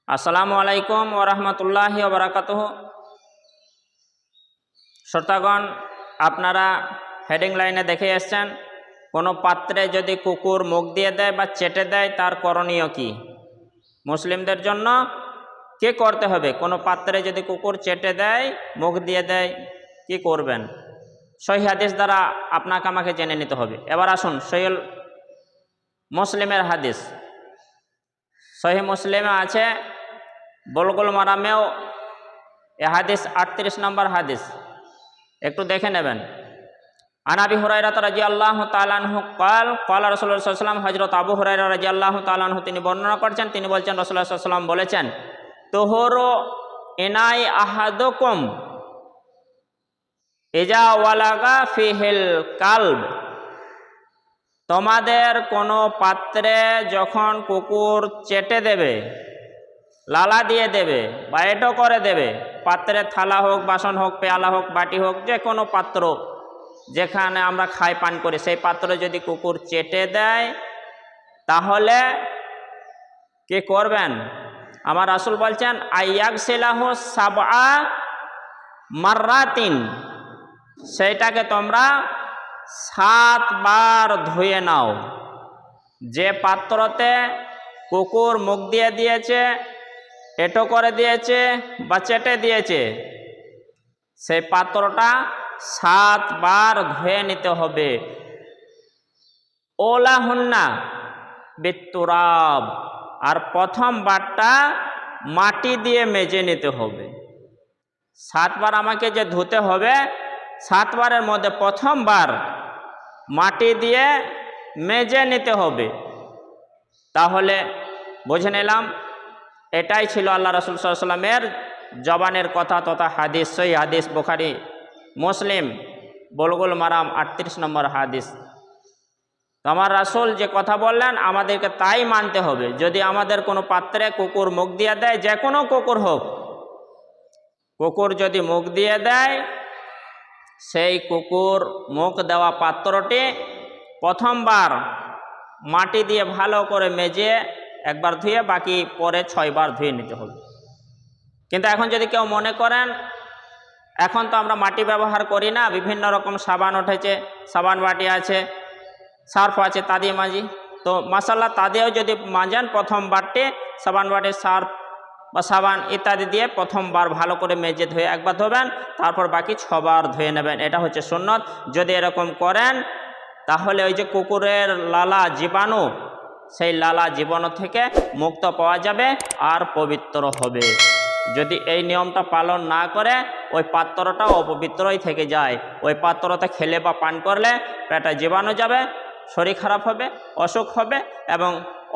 আসসালামু আলাইকুম ওরহমতুল্লাহি ওবরাকাতুহ। শ্রোতাগণ, আপনারা হেডিং লাইনে দেখে এসছেন, কোনো পাত্রে যদি কুকুর মুখ দিয়ে দেয় বা চেটে দেয় তার করণীয় কি? মুসলিমদের জন্য কি করতে হবে? কোনো পাত্রে যদি কুকুর চেটে দেয়, মুখ দিয়ে দেয়, কি করবেন? সহিহ হাদিস দ্বারা আপনাকে আমাকে জেনে নিতে হবে। এবার আসুন সহিহ মুসলিমের হাদিস। সহিহ মুসলিমে আছে, বুলুগুল মারামেও এ হাদিস 38 নম্বর হাদিস, একটু দেখে নেবেন। আন আবি হুরায়রা রাদিয়াল্লাহু তাআলা আনহু قال قال রাসূলুল্লাহ সাল্লাল্লাহু আলাইহি ওয়াসাল্লাম, হযরত আবু হুরায়রা রাদিয়াল্লাহু তাআলা আনহু তিনি বর্ণনা করছেন, তিনি বলছেন রাসূলুল্লাহ সাল্লাল্লাহু আলাইহি ওয়াসাল্লাম বলেছেন, তুহুরু ইনাই আহাদুকুম ইজা ওয়ালাগা ফিহিল কালব। তোমাদের কোনো পাত্রে যখন কুকুর চেটে দেবে, লালা দিয়ে দেবে বা এটো করে দেবে, পাত্রের থালা হোক, বাসন হোক, পেয়ালা হোক, বাটি হোক, যে কোনো পাত্র যেখানে আমরা খাই পান করি, সেই পাত্রে যদি কুকুর চেটে দেয় তাহলে কি করবেন? আমার রাসূল বলছেন, আইয়াগসিলাহু সাবআ মাররাতিন, সেইটাকে তোমরা 7 বার ধুয়ে নাও। যে পাত্রতে কুকুর মুখ দিয়ে দিয়েছে, এটো করে দিয়েছে বা চেটে দিয়েছে, সেই পাত্রটা 7 বার ধুয়ে নিতে হবে। ওলাহুন্না বিতুরাব, আর প্রথম বারটা মাটি দিয়ে মেজে নিতে হবে। 7 বার আমাকে যে ধুতে হবে, 7 বারের মধ্যে প্রথম বার মাটি দিয়ে মেজে নিতে হবে। তাহলে বুঝে নিলাম, এটাই ছিল আল্লাহ রাসূল সাল্লাল্লাহু আলাইহি ওয়াসাল্লামের জবানের কথা তথা হাদিস। সহিহ হাদিস, বুখারী মুসলিম, বুলুগুল মারাম 38 নম্বর হাদিস। তো আমার রাসূল যে কথা বললেন আমাদেরকে তাই মানতে হবে। যদি আমাদের কোনো পাত্রে কুকুর মুখ দিয়ে দেয়, যে কোনো কুকুর হোক, কুকুর যদি মুখ দিয়ে দেয়, সেই কুকুর মুখ দেওয়া পাত্রটি প্রথমবার মাটি দিয়ে ভালো করে মেজে একবার ধুয়ে বাকি পরে 6 বার ধুয়ে নিতে হবে। কিন্তু এখন যদি কেউ মনে করেন, এখন তো আমরা মাটি ব্যবহার করি না, বিভিন্ন রকম সাবান উঠেছে, সাবান বাটি আছে, সার্ফ আছে, তা দিয়ে মাজি, তো মাশাআল্লাহ তা দিয়েও যদি মাজেন, প্রথমবারটি সাবান বাটি, সার্ফ বা সাবান ইত্যাদি দিয়ে প্রথমবার ভালো করে মেজে ধুয়ে একবার ধোবেন, তারপর বাকি 6 বার ধুয়ে নেবেন। এটা হচ্ছে সুন্নত। যদি এরকম করেন তাহলে ওই যে কুকুরের লালা জীবাণু, সেই লালা জীবাণু থেকে মুক্ত পাওয়া যাবে আর পবিত্র হবে। যদি এই নিয়মটা পালন না করে, ওই পাত্রটাও অপবিত্রই থেকে যায়। ওই পাত্রটা খেলে বা পান করলে পেটে জীবাণু যাবে, শরীর খারাপ হবে, অসুখ হবে এবং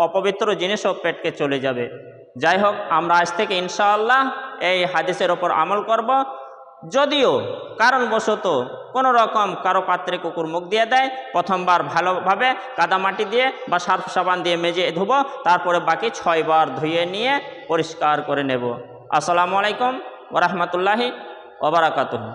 অপবিত্র জিনিসও পেটকে চলে যাবে। যাই হোক, আমরা আজ থেকে ইনশাআল্লাহ এই হাদিসের ওপর আমল করব। যদিও কারণবশত কোনো রকম কারো পাত্রে কুকুর মুখ দিয়ে দেয়, প্রথমবার ভালোভাবে কাদামাটি দিয়ে বা সার্ফ সাবান দিয়ে মেজে ধুবো, তারপরে বাকি 6 বার ধুয়ে নিয়ে পরিষ্কার করে নেব। আসসালামু আলাইকুম ওয়া রাহমাতুল্লাহি ওয়া বারাকাতুহু।